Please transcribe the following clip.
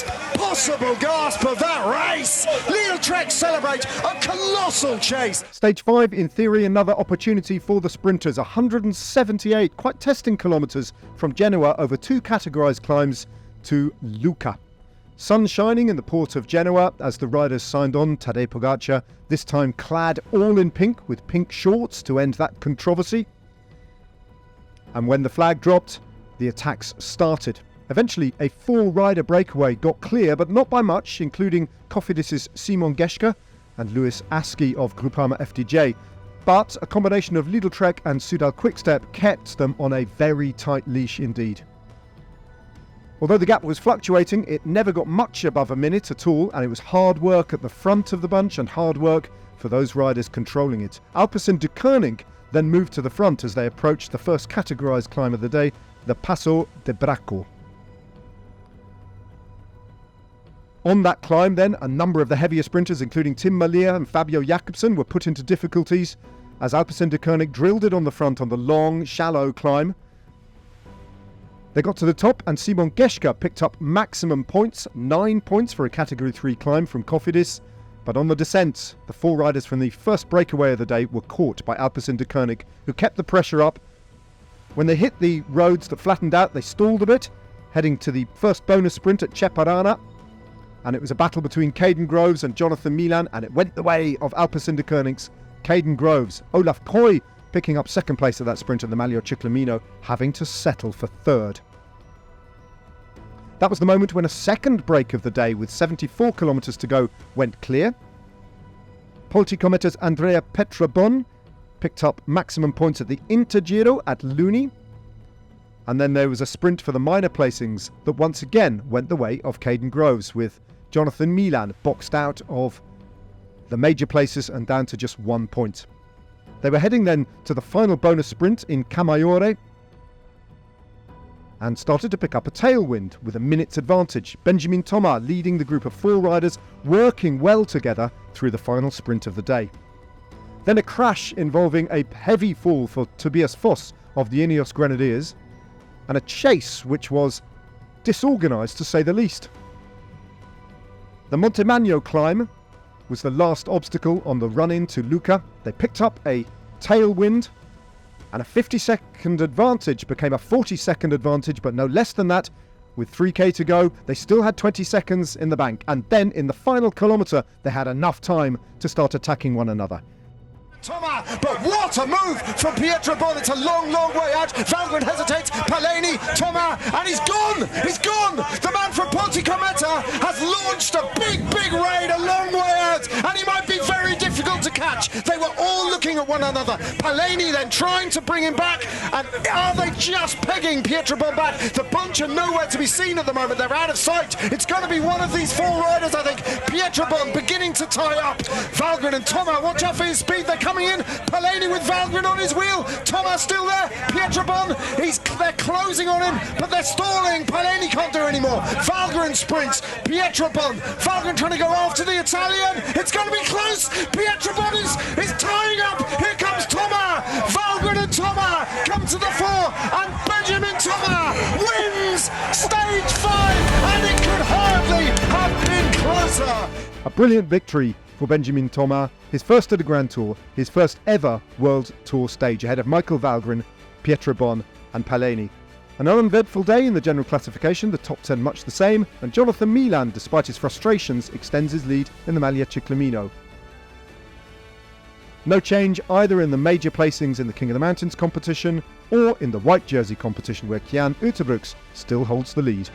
best possible gasp of that race. Little Trek celebrate a colossal chase. Stage 5, in theory, another opportunity for the sprinters. 178 quite testing kilometres from Genoa over 2 categorised climbs to Lucca. Sun shining in the port of Genoa as the riders signed on. Tadej Pogacar, this time clad all in pink with pink shorts to end that controversy. And when the flag dropped, the attacks started. Eventually, a 4-rider breakaway got clear, but not by much, including Cofidis' Simon Geschke and Lewis Askey of Groupama FDJ. But a combination of Lidl Trek and Soudal Quickstep kept them on a very tight leash indeed. Although the gap was fluctuating, it never got much above a minute at all, and it was hard work at the front of the bunch and hard work for those riders controlling it. Alpecin de Koning then moved to the front as they approached the first categorised climb of the day, the Passo de Bracco. On that climb then, a number of the heavier sprinters, including Tim Merlier and Fabio Jakobsen, were put into difficulties as Alpecin de Koning drilled it on the front on the long, shallow climb. They got to the top and Simon Geschke picked up maximum points, 9 points for a Category 3 climb from Cofidis. But on the descent, the 4 riders from the first breakaway of the day were caught by Alpecin de Koning, who kept the pressure up. When they hit the roads that flattened out, they stalled a bit, heading to the first bonus sprint at Ceparana. And it was a battle between Caden Groves and Jonathan Milan, and it went the way of Alpecin de Koning's Caden Groves. Olaf Koy picking up second place at that sprint at the Maglio Ciclamino, having to settle for third. That was the moment when a second break of the day with 74 kilometres to go went clear. Polticometa's Andrea Petrobon picked up maximum points at the Intergiro at Luni. And then there was a sprint for the minor placings that once again went the way of Caden Groves, with Jonathan Milan boxed out of the major places and down to just 1 point. They were heading then to the final bonus sprint in Camaiore and started to pick up a tailwind with a minute's advantage. Benjamin Thomas leading the group of 4 riders, working well together through the final sprint of the day. Then a crash involving a heavy fall for Tobias Foss of the Ineos Grenadiers, and a chase which was disorganised to say the least. The Montemagno climb was the last obstacle on the run-in to Lucca. They picked up a tailwind, and a 50-second advantage became a 40-second advantage, but no less than that. With 3k to go, they still had 20 seconds in the bank, and then in the final kilometre they had enough time to start attacking one another. Thomas, but what a move from Pietro Bon. It's a long, long way out. Valgren hesitates. Paleni, Thomas, and he's gone. He's gone. The man from Polticometa has launched a big, big raid a long way out, and he might be very difficult to catch. They were all looking at one another. Paleni then trying to bring him back, and are they just pegging Pietro Bon back? The bunch are nowhere to be seen at the moment. They're out of sight. It's going to be one of these 4 riders, I think. Pietro Bon beginning to tie up. Valgren and Thomas, watch out for his speed. They're coming in. Paleni with Valgren on his wheel. Thomas still there. Pietro Bon, they're closing on him, but they're stalling. Paleni can't do anymore. Valgren sprints. Pietro Bon. Valgren trying to go after the Italian. It's going to be close. Pietro Bon is tying up. Here comes Thomas. Valgren and Thomas come to the fore, and Benjamin Thomas wins stage 5, and it could hardly have been closer. A brilliant victory for Benjamin Thomas, his first at the Grand Tour, his first ever World Tour stage, ahead of Michael Valgren, Pietro Bon and Paleni. An uneventful day in the general classification, the top 10 much the same, and Jonathan Milan, despite his frustrations, extends his lead in the Maglio Ciclamino. No change either in the major placings in the King of the Mountains competition or in the white jersey competition, where Kian Uterbrooks still holds the lead.